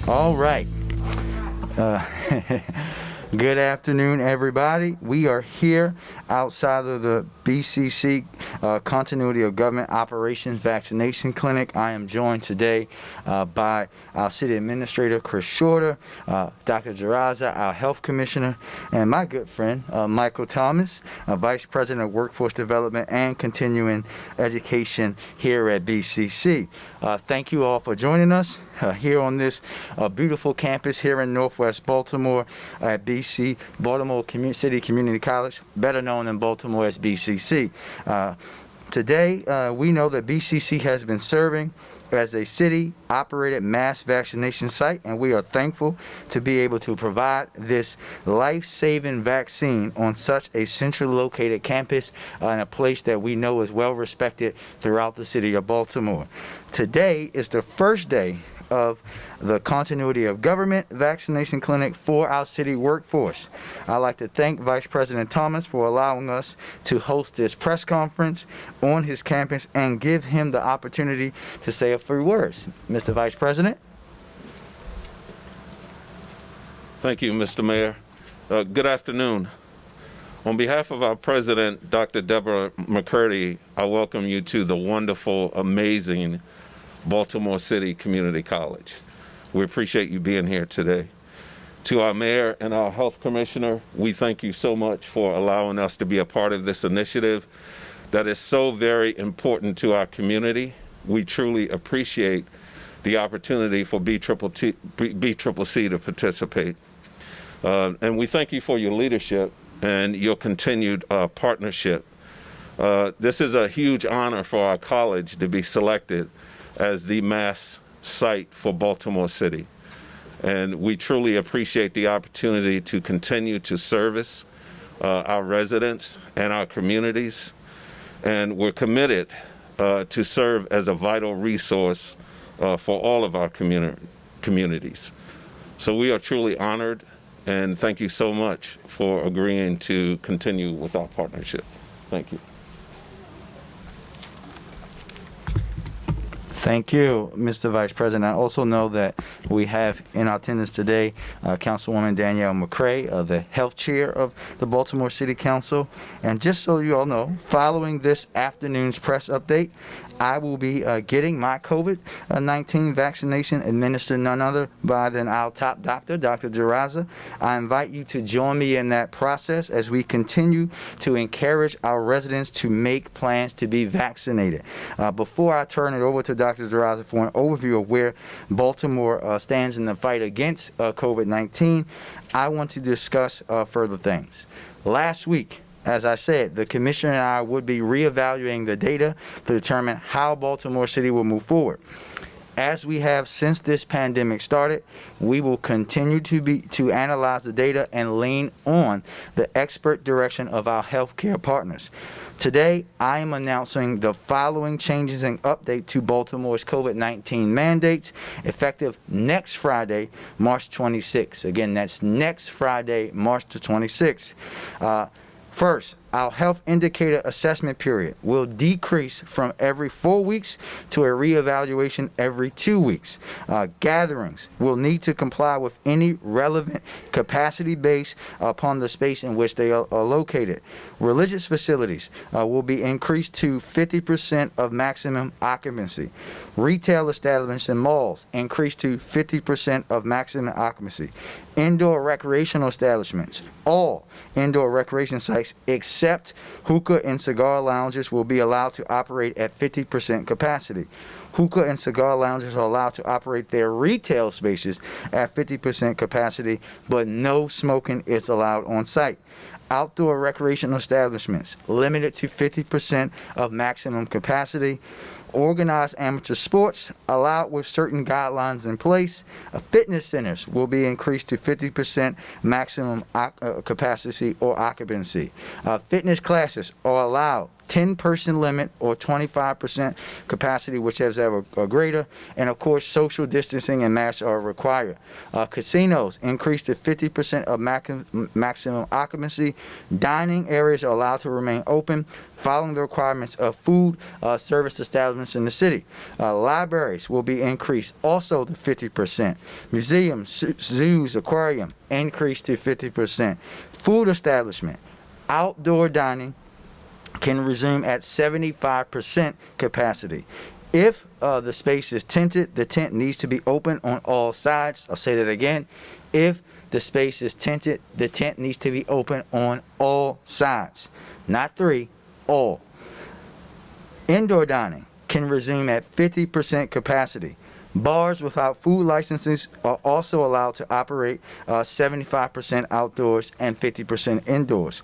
All right. Uh, Good afternoon, everybody. We are here outside of the BCC Continuity of Government Operations Vaccination Clinic. I am joined today by our City Administrator, Chris Shorter, Dr. Jaraza, our Health Commissioner, and my good friend, Michael Thomas, Vice President of Workforce Development and Continuing Education here at BCC. Thank you all for joining us here on this beautiful campus here in Northwest Baltimore at Baltimore City Community College, better known in Baltimore as BCC. Today, we know that BCC has been serving as a city-operated mass vaccination site, and we are thankful to be able to provide this life-saving vaccine on such a centrally located campus in a place that we know is well-respected throughout the city of Baltimore. Today is the first day of the Continuity of Government Vaccination Clinic for our city workforce. I'd like to thank Vice President Thomas for allowing us to host this press conference on his campus and give him the opportunity to say a few words. Mr. Vice President. Thank you, Mr. Mayor. Good afternoon. On behalf of our President, Dr. Deborah McCurdy, I welcome you to the wonderful, amazing Baltimore City Community College. We appreciate you being here today. To our mayor and our health commissioner, we thank you so much for allowing us to be a part of this initiative that is so very important to our community. We truly appreciate the opportunity for BCCC to participate. And we thank you for your leadership and your continued partnership. This is a huge honor for our college to be selected as the mass site for Baltimore City. And we truly appreciate the opportunity to continue to service our residents and our communities. And we're committed to serve as a vital resource for all of our communities. So we are truly honored, and thank you so much for agreeing to continue with our partnership. Thank you. Thank you, Mr. Vice President. I also know that we have in attendance today Councilwoman Danielle McCray, the health chair of the Baltimore City Council. And just so you all know, following this afternoon's press update, I will be getting my COVID-19 vaccination administered none other than our top doctor, Dr. Jaraza. I invite you to join me in that process as we continue to encourage our residents to make plans to be vaccinated. Before I turn it over to Dr. Jaraza for an overview of where Baltimore stands in the fight against COVID-19, I want to discuss further things. Last week, as I said, the Commissioner and I would be reevaluating the data to determine how Baltimore City will move forward. As we have since this pandemic started, we will continue to analyze the data and lean on the expert direction of our healthcare partners. Today, I am announcing the following changes and update to Baltimore's COVID-19 mandates effective next Friday, March 26th. Again, that's next Friday, March the 26th. First, our health indicator assessment period will decrease from every 4 weeks to a reevaluation every 2 weeks. Gatherings will need to comply with any relevant capacity based upon the space in which they are located. Religious facilities will be increased to 50% of maximum occupancy. Retail establishments and malls increased to 50% of maximum occupancy. Indoor recreational establishments, all indoor recreation sites except hookah and cigar lounges will be allowed to operate at 50% capacity. Hookah and cigar lounges are allowed to operate their retail spaces at 50% capacity, but no smoking is allowed on site. Outdoor recreational establishments limited to 50% of maximum capacity. Organized amateur sports allowed with certain guidelines in place. Fitness centers will be increased to 50% maximum capacity or occupancy. Fitness classes are allowed 10-person limit or 25% capacity, whichever is ever greater. And of course, social distancing and masks are required. Casinos increase to 50% of maximum occupancy. Dining areas are allowed to remain open, following the requirements of food service establishments in the city. Libraries will be increased also to 50%. Museums, zoos, aquarium increased to 50%. Food establishment, outdoor dining can resume at 75% capacity. If the space is tented, the tent needs to be open on all sides. I'll say that again. If the space is tented, the tent needs to be open on all sides. Not three, all. Indoor dining can resume at 50% capacity. Bars without food licenses are also allowed to operate 75% outdoors and 50% indoors.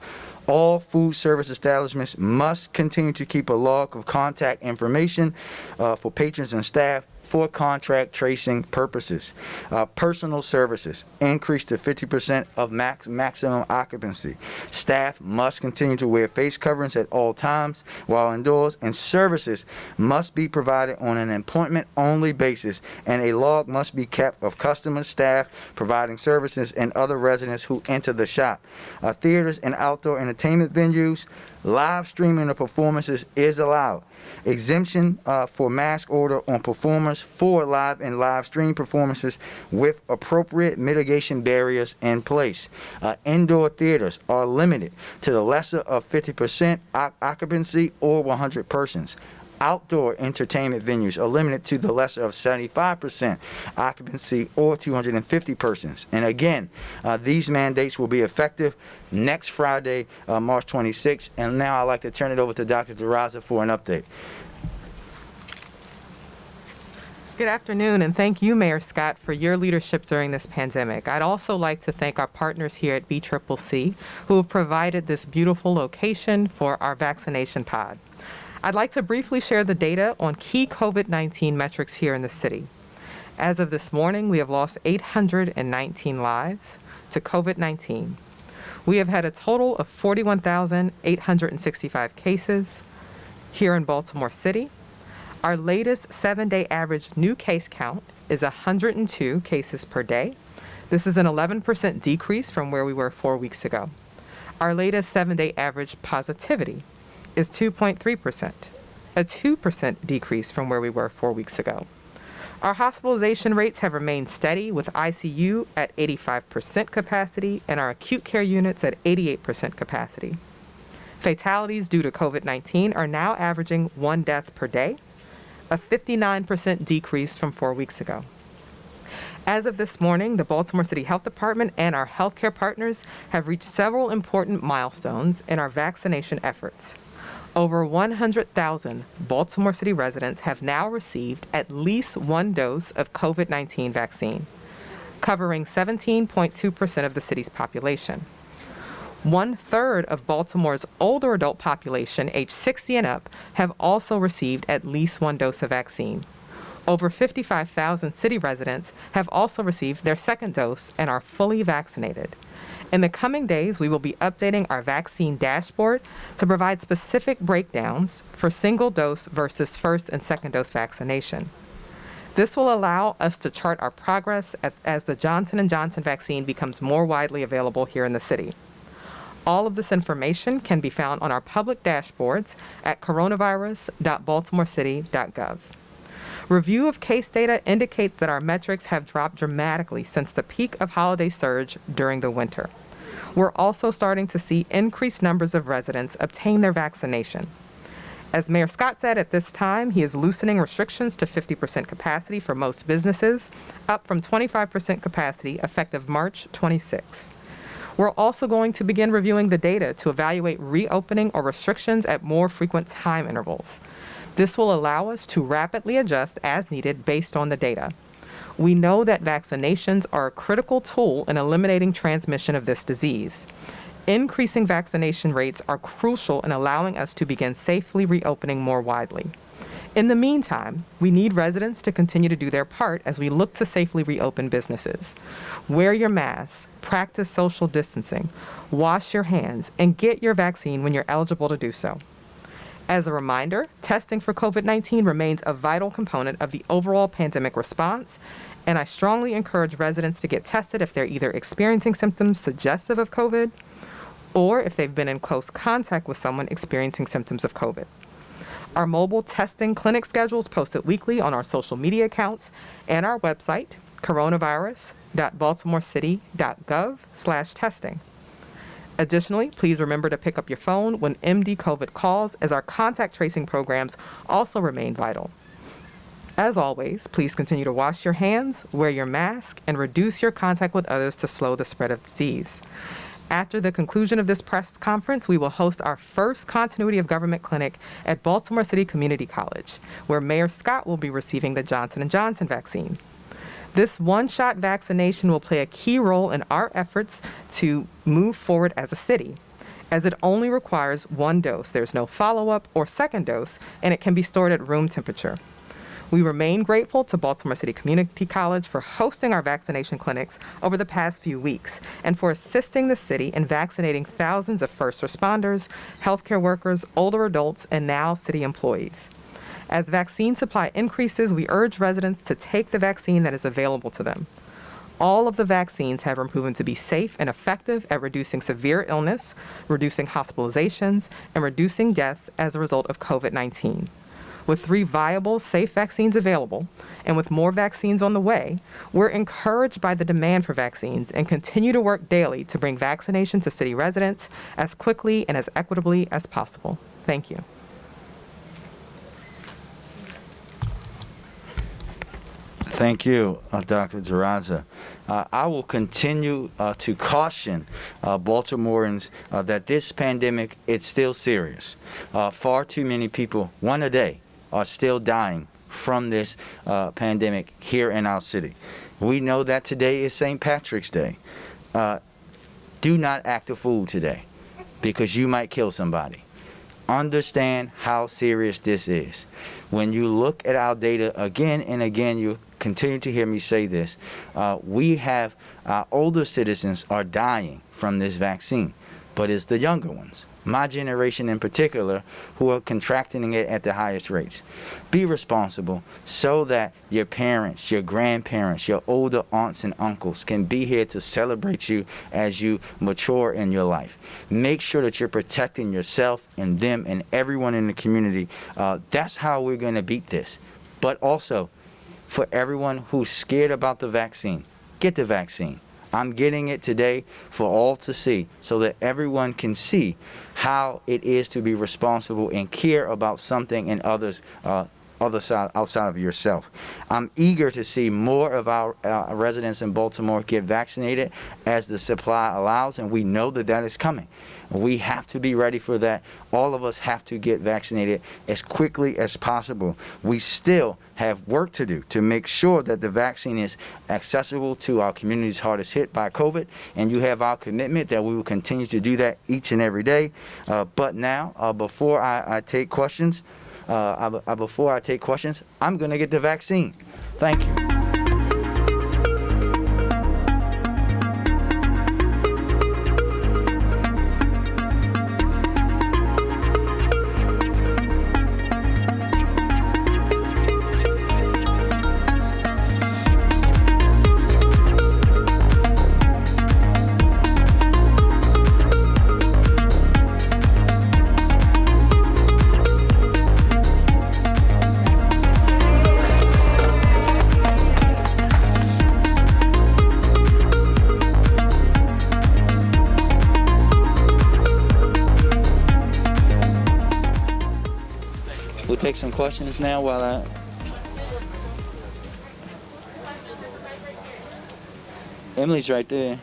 All food service establishments must continue to keep a log of contact information for patrons and staff for contract tracing purposes. Personal services increase to 50% of maximum occupancy. Staff must continue to wear face coverings at all times while indoors, and services must be provided on an appointment-only basis, and a log must be kept of customers, staff providing services, and other residents who enter the shop. Theaters and outdoor entertainment venues, live streaming of performances is allowed. Exemption for mask order on performers for live and live stream performances with appropriate mitigation barriers in place. Indoor theaters are limited to the lesser of 50% occupancy or 100 persons. Outdoor entertainment venues are limited to the lesser of 75% occupancy or 250 persons. And again, these mandates will be effective next Friday, March 26th. And now I'd like to turn it over to Dr. DeRaza for an update. Good afternoon, and thank you, Mayor Scott, for your leadership during this pandemic. I'd also like to thank our partners here at BCCC who have provided this beautiful location for our vaccination pod. I'd like to briefly share the data on key COVID-19 metrics here in the city. As of this morning, we have lost 819 lives to COVID-19. We have had a total of 41,865 cases here in Baltimore City. Our latest 7-day average new case count is 102 cases per day. This is an 11% decrease from where we were 4 weeks ago. Our latest 7-day average positivity is 2.3%, a 2% decrease from where we were 4 weeks ago. Our hospitalization rates have remained steady, with ICU at 85% capacity and our acute care units at 88% capacity. Fatalities due to COVID-19 are now averaging 1 death per day, a 59% decrease from 4 weeks ago. As of this morning, the Baltimore City Health Department and our healthcare partners have reached several important milestones in our vaccination efforts. Over 100,000 Baltimore City residents have now received at least 1 dose of COVID-19 vaccine, covering 17.2% of the city's population. 1/3 of Baltimore's older adult population, age 60 and up, have also received at least 1 dose of vaccine. Over 55,000 city residents have also received their 2nd dose and are fully vaccinated. In the coming days, we will be updating our vaccine dashboard to provide specific breakdowns for single dose versus 1st and 2nd dose vaccination. This will allow us to chart our progress as the Johnson & Johnson vaccine becomes more widely available here in the city. All of this information can be found on our public dashboards at coronavirus.baltimorecity.gov. Review of case data indicates that our metrics have dropped dramatically since the peak of holiday surge during the winter. We're also starting to see increased numbers of residents obtain their vaccination. As Mayor Scott said, at this time, he is loosening restrictions to 50% capacity for most businesses, up from 25% capacity effective March 26. We're also going to begin reviewing the data to evaluate reopening or restrictions at more frequent time intervals. This will allow us to rapidly adjust as needed based on the data. We know that vaccinations are a critical tool in eliminating transmission of this disease. Increasing vaccination rates are crucial in allowing us to begin safely reopening more widely. In the meantime, we need residents to continue to do their part as we look to safely reopen businesses. Wear your mask, practice social distancing, wash your hands, and get your vaccine when you're eligible to do so. As a reminder, testing for COVID-19 remains a vital component of the overall pandemic response, and I strongly encourage residents to get tested if they're either experiencing symptoms suggestive of COVID or if they've been in close contact with someone experiencing symptoms of COVID. Our mobile testing clinic schedules posted weekly on our social media accounts and our website, coronavirus.baltimorecity.gov/testing. Additionally, please remember to pick up your phone when MD COVID calls, as our contact tracing programs also remain vital. As always, please continue to wash your hands, wear your mask, and reduce your contact with others to slow the spread of disease. After the conclusion of this press conference, we will host our first Continuity of Government clinic at Baltimore City Community College, where Mayor Scott will be receiving the Johnson & Johnson vaccine. This one-shot vaccination will play a key role in our efforts to move forward as a city, as it only requires one dose. There's no follow-up or second dose, and it can be stored at room temperature. We remain grateful to Baltimore City Community College for hosting our vaccination clinics over the past few weeks and for assisting the city in vaccinating thousands of first responders, healthcare workers, older adults, and now city employees. As vaccine supply increases, we urge residents to take the vaccine that is available to them. All of the vaccines have been proven to be safe and effective at reducing severe illness, reducing hospitalizations, and reducing deaths as a result of COVID-19. With 3 viable, safe vaccines available, and with more vaccines on the way, we're encouraged by the demand for vaccines and continue to work daily to bring vaccination to city residents as quickly and as equitably as possible. Thank you. Thank you, Dr. Jaraza. I will continue to caution Baltimoreans that this pandemic, it's still serious. Far too many people, one a day, are still dying from this pandemic here in our city. We know that today is St. Patrick's Day. Do not act a fool today, because you might kill somebody. Understand how serious this is. When you look at our data again and again, you continue to hear me say this. We have older citizens are dying from this vaccine, but it's the younger ones, my generation in particular, who are contracting it at the highest rates. Be responsible so that your parents, your grandparents, your older aunts and uncles can be here to celebrate you as you mature in your life. Make sure that you're protecting yourself and them and everyone in the community. That's how we're going to beat this. But also, for everyone who's scared about the vaccine, get the vaccine. I'm getting it today for all to see, so that everyone can see how it is to be responsible and care about something in others outside of yourself. I'm eager to see more of our residents in Baltimore get vaccinated as the supply allows, and we know that that is coming. We have to be ready for that. All of us have to get vaccinated as quickly as possible. We still have work to do to make sure that the vaccine is accessible to our communities hardest hit by COVID, and you have our commitment that we will continue to do that each and every day. But now, before I take questions, I'm going to get the vaccine. Thank you. We'll take some questions now while Emily's right there.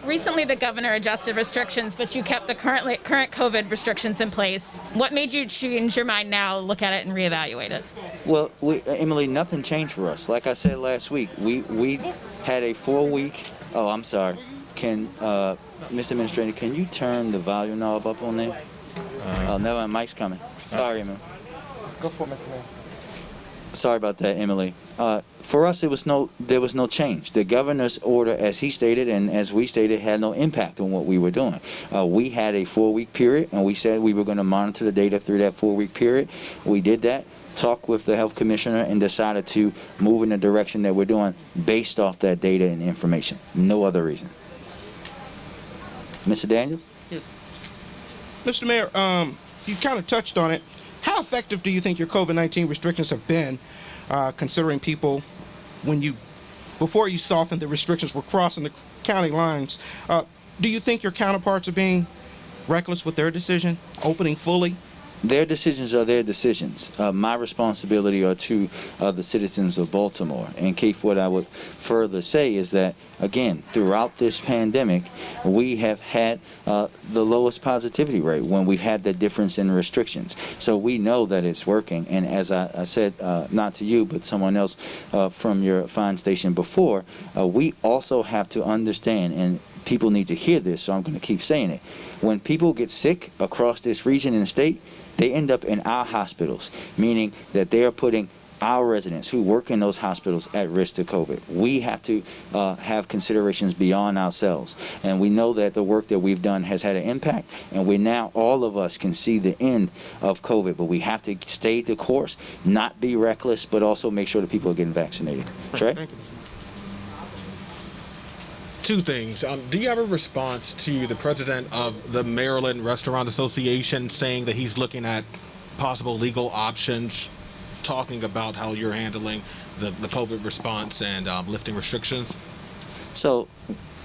Recently, the governor adjusted restrictions, but you kept the current COVID restrictions in place. What made you change your mind now, look at it, and reevaluate it? Well, Emily, nothing changed for us. Like I said last week, we had a 4-week. Oh, I'm sorry. Can Mr. Administrator, can you turn the volume knob up on there? Oh, never mind. Mike's coming. Sorry, Emily. Go for it, Mr. Mayor. Sorry about that, Emily. For us, there was no change. The governor's order, as he stated and as we stated, had no impact on what we were doing. We had a 4-week period, and we said we were going to monitor the data through that 4-week period. We did that, talked with the health commissioner, and decided to move in the direction that we're doing based off that data and information. No other reason. Mr. Daniels? Yes. Mr. Mayor, you kind of touched on it. How effective do you think your COVID-19 restrictions have been, considering people, before you softened the restrictions, were crossing the county lines? Do you think your counterparts are being reckless with their decision, opening fully? Their decisions are their decisions. My responsibility are to the citizens of Baltimore. And Keith, what I would further say is that, again, throughout this pandemic, we have had the lowest positivity rate when we've had the difference in restrictions. So we know that it's working. And as I said, not to you, but someone else from your fine station before, we also have to understand, and people need to hear this, so I'm going to keep saying it. When people get sick across this region and state, they end up in our hospitals, meaning that they are putting our residents who work in those hospitals at risk to COVID. We have to have considerations beyond ourselves. And we know that the work that we've done has had an impact, and we now, all of us, can see the end of COVID. But we have to stay the course, not be reckless, but also make sure that people are getting vaccinated. Trey? Thank you. Two things. Do you have a response to the president of the Maryland Restaurant Association saying that he's looking at possible legal options, talking about how you're handling the COVID response and lifting restrictions? So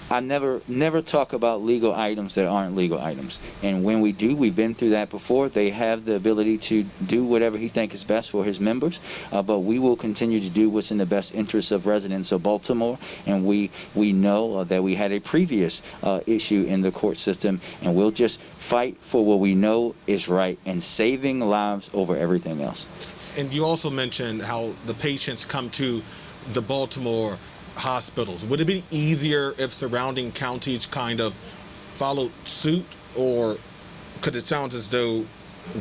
I never talk about legal items that aren't legal items. And when we do, we've been through that before. They have the ability to do whatever he thinks is best for his members. But we will continue to do what's in the best interest of residents of Baltimore. And we know that we had a previous issue in the court system, and we'll just fight for what we know is right and saving lives over everything else. And you also mentioned how the patients come to the Baltimore hospitals. Would it be easier if surrounding counties kind of followed suit, or could it sound as though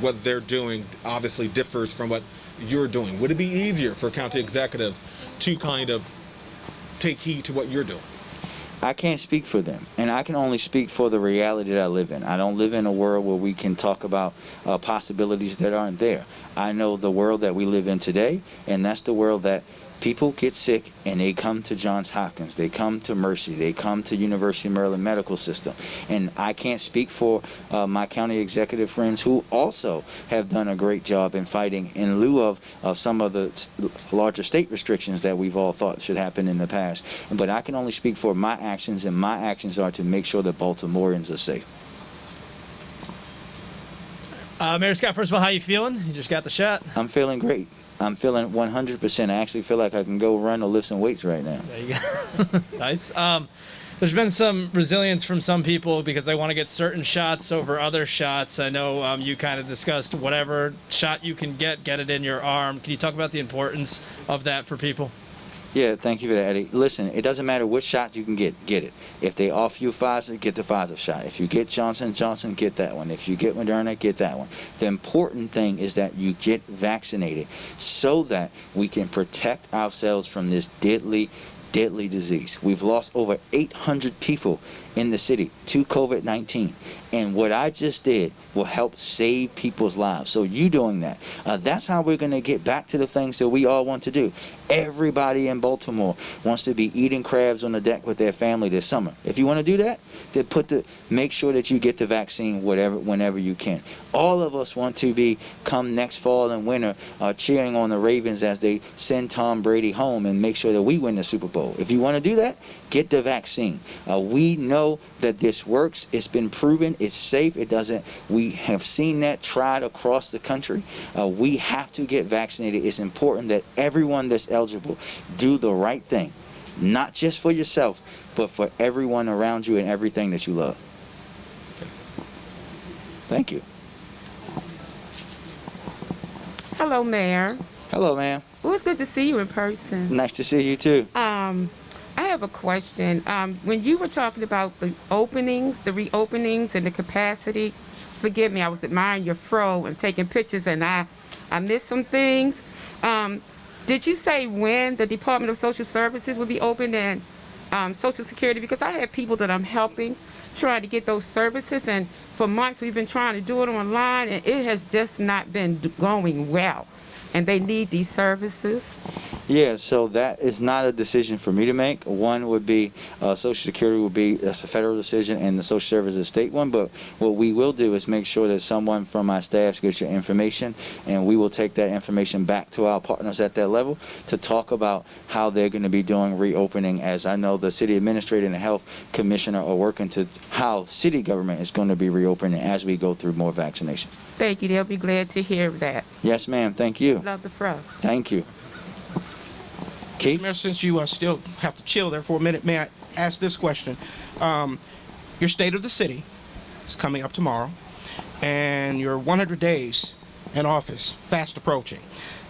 what they're doing obviously differs from what you're doing? Would it be easier for county executives to kind of take heed to what you're doing? I can't speak for them, and I can only speak for the reality that I live in. I don't live in a world where we can talk about possibilities that aren't there. I know the world that we live in today, and that's the world that people get sick and they come to Johns Hopkins, they come to Mercy, they come to University of Maryland Medical System. And I can't speak for my county executive friends who also have done a great job in fighting in lieu of some of the larger state restrictions that we've all thought should happen in the past. But I can only speak for my actions, and my actions are to make sure that Baltimoreans are safe. Mayor Scott, first of all, how you feeling? You just got the shot. I'm feeling great. I'm feeling 100%. I actually feel like I can go run or lift some weights right now. There you go. Nice. There's been some resilience from some people because they want to get certain shots over other shots. I know you kind of discussed whatever shot you can get it in your arm. Can you talk about the importance of that for people? Yeah, thank you for that, Eddie. Listen, it doesn't matter which shot you can get it. If they offer you Pfizer, get the Pfizer shot. If you get Johnson & Johnson, get that one. If you get Moderna, get that one. The important thing is that you get vaccinated so that we can protect ourselves from this deadly disease. We've lost over 800 people in the city to COVID-19. And what I just did will help save people's lives. So you doing that, that's how we're going to get back to the things that we all want to do. Everybody in Baltimore wants to be eating crabs on the deck with their family this summer. If you want to do that, then make sure that you get the vaccine whenever you can. All of us want to be, come next fall and winter, cheering on the Ravens as they send Tom Brady home and make sure that we win the Super Bowl. If you want to do that, get the vaccine. We know that this works. It's been proven. It's safe. It doesn't. We have seen that tried across the country. We have to get vaccinated. It's important that everyone that's eligible do the right thing, not just for yourself, but for everyone around you and everything that you love. Thank you. Hello, Mayor. Hello, ma'am. Well, it's good to see you in person. Nice to see you too. I have a question. When you were talking about the openings, the reopenings, and the capacity, forgive me, I was admiring your fro and taking pictures, and I missed some things. Did you say when the Department of Social Services will be open and Social Security? Because I have people that I'm helping trying to get those services, and for months we've been trying to do it online, and it has just not been going well. And they need these services. Yeah, so that is not a decision for me to make. One would be Social Security would be, that's a federal decision, and the Social Service is a state one. But what we will do is make sure that someone from my staff gets your information, and we will take that information back to our partners at that level to talk about how they're going to be doing reopening, as I know the city administrator and the health commissioner are working to how city government is going to be reopening as we go through more vaccination. Thank you. They'll be glad to hear that. Yes, ma'am. Thank you. Love the pro. Thank you. Keith? Mr. Mayor, since you still have to chill there for a minute, may I ask this question? Your State of the City is coming up tomorrow, and your 100 days in office fast approaching.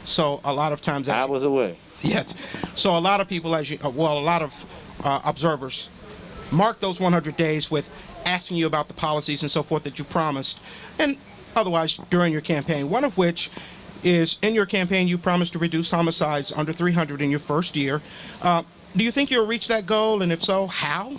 So a lot of times... I was away. Yes. So a lot of people, a lot of observers mark those 100 days with asking you about the policies and so forth that you promised, and otherwise during your campaign, one of which is in your campaign you promised to reduce homicides under 300 in your first year. Do you think you'll reach that goal, and if so, how?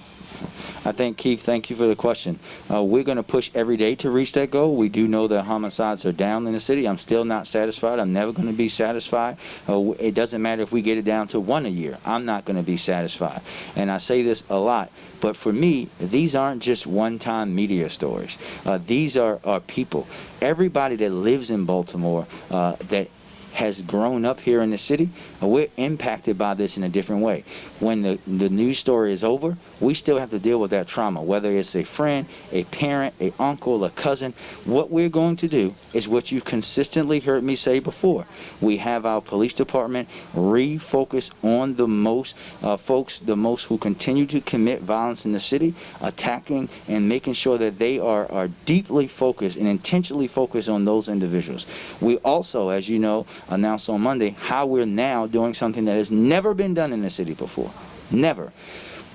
I think, Keith, thank you for the question. We're going to push every day to reach that goal. We do know that homicides are down in the city. I'm still not satisfied. I'm never going to be satisfied. It doesn't matter if we get it down to 1 a year. I'm not going to be satisfied. And I say this a lot, but for me, these aren't just one-time media stories. These are people. Everybody that lives in Baltimore that has grown up here in the city, we're impacted by this in a different way. When the news story is over, we still have to deal with that trauma, whether it's a friend, a parent, a uncle, a cousin. What we're going to do is what you've consistently heard me say before. We have our police department refocus on the most folks, the most who continue to commit violence in the city, attacking and making sure that they are deeply focused and intentionally focused on those individuals. We also, as you know, announced on Monday how we're now doing something that has never been done in the city before. Never.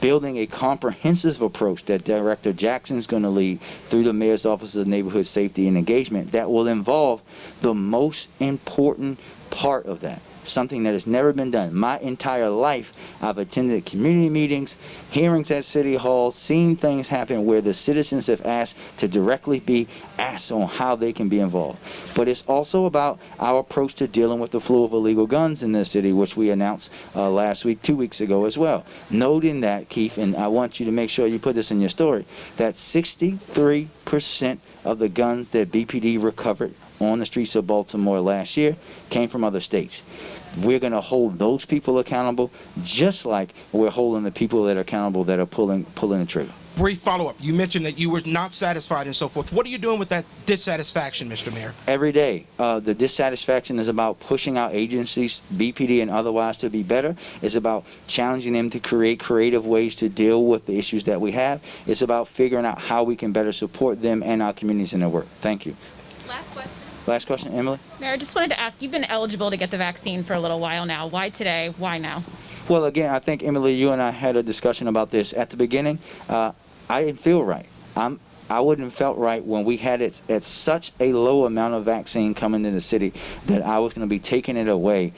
Building a comprehensive approach that Director Jackson is going to lead through the Mayor's Office of Neighborhood Safety and Engagement that will involve the most important part of that. Something that has never been done. My entire life, I've attended community meetings, hearings at City Hall, seen things happen where the citizens have asked to directly be asked on how they can be involved. But it's also about our approach to dealing with the flow of illegal guns in the city, which we announced last week, 2 weeks ago as well. Noting that, Keith, and I want you to make sure you put this in your story, that 63% of the guns that BPD recovered on the streets of Baltimore last year came from other states. We're going to hold those people accountable just like we're holding the people that are accountable that are pulling the trigger. Brief follow-up. You mentioned that you were not satisfied and so forth. What are you doing with that dissatisfaction, Mr. Mayor? Every day. The dissatisfaction is about pushing our agencies, BPD and otherwise, to be better. It's about challenging them to create creative ways to deal with the issues that we have. It's about figuring out how we can better support them and our communities in their work. Thank you. Last question. Last question, Emily? Mayor, I just wanted to ask, you've been eligible to get the vaccine for a little while now. Why today? Why now? Well, again, I think, Emily, you and I had a discussion about this at the beginning. I didn't feel right. I wouldn't have felt right when we had it at such a low amount of vaccine coming into the city that I was going to be taking it away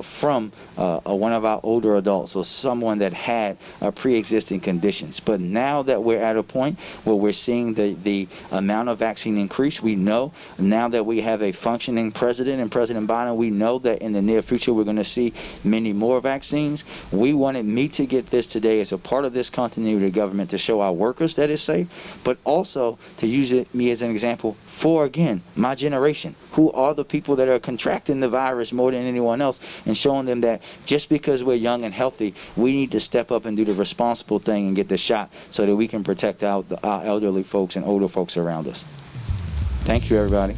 from one of our older adults or someone that had pre-existing conditions. But now that we're at a point where we're seeing the amount of vaccine increase, we know now that we have a functioning president and President Biden, we know that in the near future we're going to see many more vaccines. We wanted me to get this today as a part of this continuity of government to show our workers that it's safe, but also to use me as an example for, again, my generation, who are the people that are contracting the virus more than anyone else, and showing them that just because we're young and healthy, we need to step up and do the responsible thing and get the shot so that we can protect our elderly folks and older folks around us. Thank you, everybody.